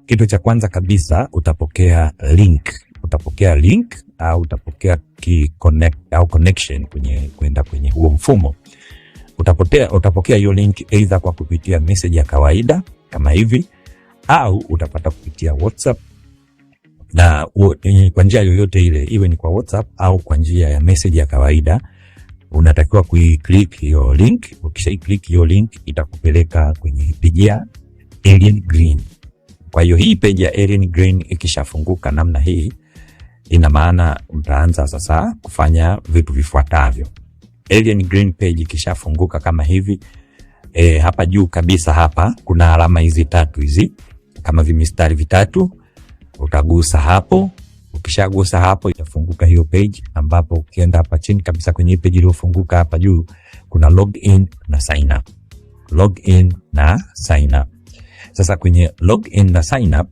Kitu cha kwanza kabisa utapokea link au utapokea connection kwenda kwenye huo mfumo. Utapokea hiyo link either kwa kupitia message ya kawaida kama hivi, au utapata kupitia WhatsApp, na kwa njia yoyote ile, iwe ni kwa WhatsApp au kwa njia ya message ya kawaida. Unatakiwa kuiclick hiyo link. Ukisha-click hiyo link itakupeleka kwenye page ya Alien Green. Kwa hiyo hii page ya Alien Green ikishafunguka namna hii, ina maana utaanza sasa kufanya vitu vifuatavyo. Alien Green page ikishafunguka kama hivi, hapa juu kabisa hapa kuna alama hizi tatu hizi kama vimistari vitatu. Utagusa hapo. Ukishagusa hapo itafunguka hiyo page, ambapo ukienda hapa chini kabisa kwenye page iliyofunguka hapa juu kuna login na sign up. Login na sign up. Sasa kwenye login na sign up,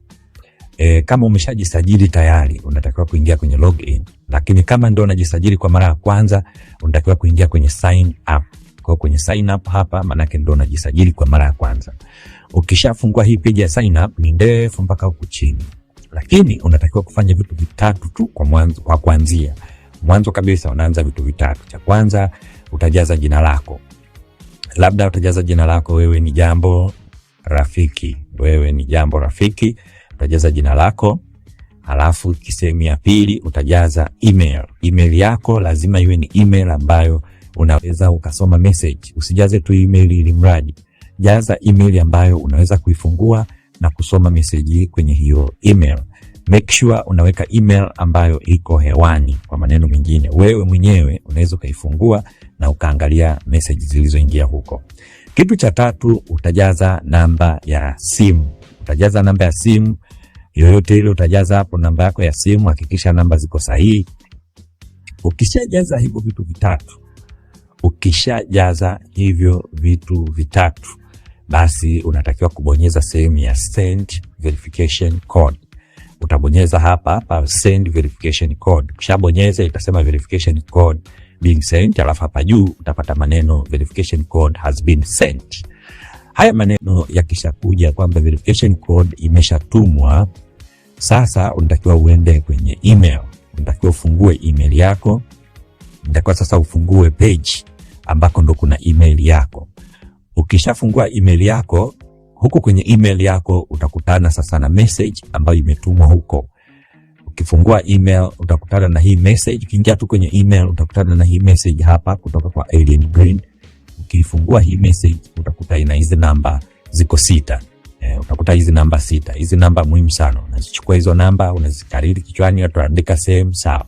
kama umeshajisajili tayari unatakiwa kuingia kwenye login, lakini kama ndio unajisajili kwa mara ya kwanza unatakiwa kuingia kwenye sign up. Kwa kwenye sign up hapa maana yake ndio unajisajili kwa mara ya kwanza. Ukishafungua hii page ya sign up ni ndefu mpaka huku chini, lakini unatakiwa kufanya vitu vitatu tu kwa kuanzia. Mwanzo kabisa unaanza vitu vitatu. Cha kwanza utajaza jina lako. Labda utajaza jina lako wewe ni Jambo Rafiki. Utajaza jina lako. Halafu sehemu ya pili utajaza email. Email yako lazima iwe ni email ambayo unaweza ukasoma message. Usijaze tu email ili mradi. Jaza email ambayo unaweza kuifungua na kusoma message kwenye hiyo email. Make sure unaweka email ambayo iko hewani. Kwa maneno mengine, wewe mwenyewe unaweza kaifungua na ukaangalia message zilizoingia huko. Kitu cha tatu utajaza namba ya simu. Utajaza namba ya simu yoyote ile, utajaza hapo namba yako ya simu, hakikisha namba ziko sahihi. Ukishajaza hivyo vitu vitatu, basi unatakiwa kubonyeza sehemu ya send verification code. Utabonyeza hapa send verification code. Ukishabonyeza itasema verification code being sent, alafu hapa juu utapata maneno verification code has been sent. Haya maneno yakishakuja kwamba verification code imeshatumwa, sasa unatakiwa uende kwenye email. Unatakiwa ufungue email yako. Unatakiwa sasa ufungue page ambako ndo kuna email yako. Ukishafungua email yako, huko kwenye email yako utakutana sasa na message ambayo imetumwa huko. Ukifungua email utakutana na hii message. Ukiingia tu kwenye email utakutana na hii message hapa kutoka kwa Alien Green. Ukifungua hii message utakuta ina hizi namba ziko 6. Utakuta hizi namba 6. Hizi namba muhimu sana. Unazichukua hizo namba, unazikariri kichwani, utaandika sehemu sawa.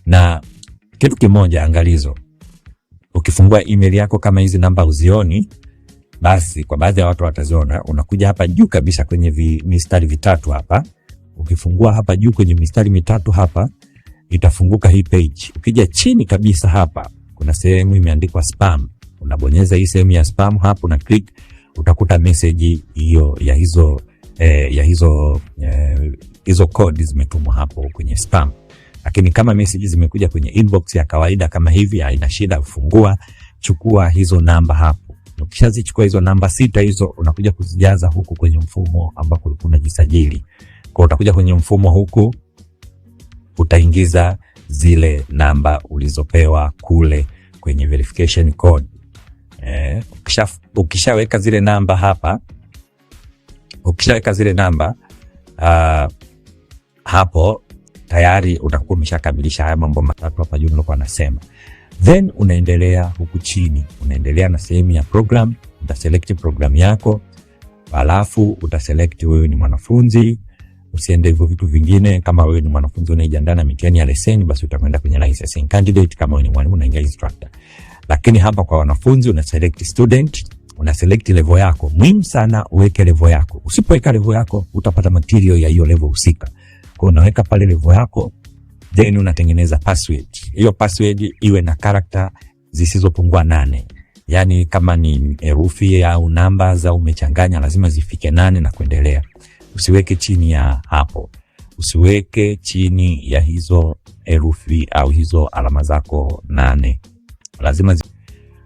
Na kitu kimoja angalizo. Ukifungua email yako kama hizi namba uzioni, basi kwa baadhi ya watu wataziona. Unakuja hapa juu kabisa kwenye mistari vitatu hapa. Ukifungua hapa juu kwenye mistari mitatu hapa, itafunguka hii page. Ukija chini kabisa hapa kuna sehemu imeandikwa spam. Unabonyeza hii sehemu ya spam hapo na click, utakuta message hiyo ya hizo code zimetumwa hapo kwenye spam. Lakini kama message zimekuja kwenye inbox ya kawaida kama hivi, haina shida. Kufungua, chukua hizo namba hapo. Ukishazichukua hizo namba 6 hizo, unakuja kuzijaza huku kwenye mfumo ambako ulikuwa unajisajili. Kwa utakuja kwenye mfumo huku, utaingiza zile namba ulizopewa kule kwenye verification code. Ukishaweka zile namba hapa, hapo tayari utakuwa umeshakamilisha haya mambo matatu hapa juu nilikuwa nasema. Then unaendelea huku chini, unaendelea na sehemu ya program. Utaselect program yako, alafu utaselect wewe ni mwanafunzi. Usiende hivyo vitu vingine. Kama wewe ni mwanafunzi unajiandaa na mitihani ya leseni, basi utakwenda kwenye licensing candidate. Kama wewe ni mwalimu unaingia instructor. Lakini hapa kwa wanafunzi una select student, una select level yako. Muhimu sana uweke level yako. Usipoweka level yako utapata material ya hiyo level husika. Kwa unaweka pale level yako, then unatengeneza password. Hiyo password iwe na character zisizopungua 8. Yaani kama ni herufi au namba za umechanganya lazima zifike 8 na kuendelea. Usiweke chini ya hapo. Usiweke chini ya hizo herufi au hizo alama zako 8.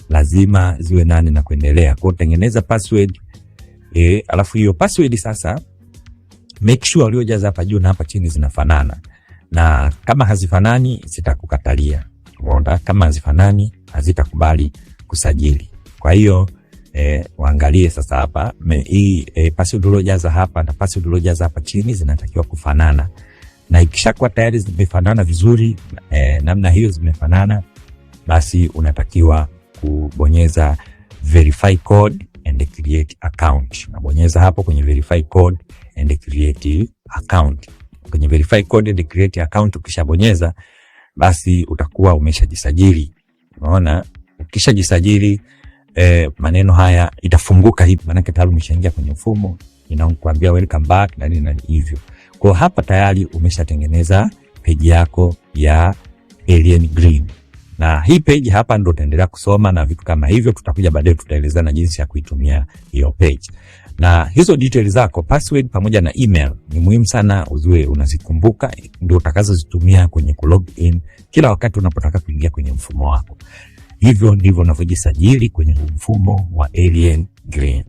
Lazima ziwe 8 na kuendelea. Kwa tengeneza password, alafu hiyo password sasa make sure uliojaza hapa juu na hapa chini zinafanana, na kama hazifanani zitakukatalia. Umeona, kama hazifanani hazitakubali kusajili. Kwa hiyo waangalie sasa hapa hii password uliojaza hapa na password uliojaza hapa chini zinatakiwa kufanana, na ikishakuwa tayari zimefanana vizuri namna hiyo zimefanana, basi unatakiwa kubonyeza verify code and create account. Unabonyeza hapo kwenye verify code and create account. Kwenye verify code and create account ukishabonyeza, basi utakuwa umeshajisajili. Unaona, ukishajisajili maneno haya itafunguka hivi, maana tayari umeshaingia kwenye mfumo, inakuambia welcome back na nini na hivyo. Kwa hapa tayari umeshatengeneza page yako ya Alien Green. Na hii page hapa ndo utaendelea kusoma na vitu kama hivyo, tutakuja baadaye tutaelezana jinsi ya kuitumia hiyo page. Na hizo details zako, password pamoja na email, ni muhimu sana uzue unazikumbuka, ndio utakazozitumia kwenye kulog in kila wakati unapotaka kuingia kwenye mfumo wako. Hivyo ndivyo unavyojisajili kwenye mfumo wa Alien Green.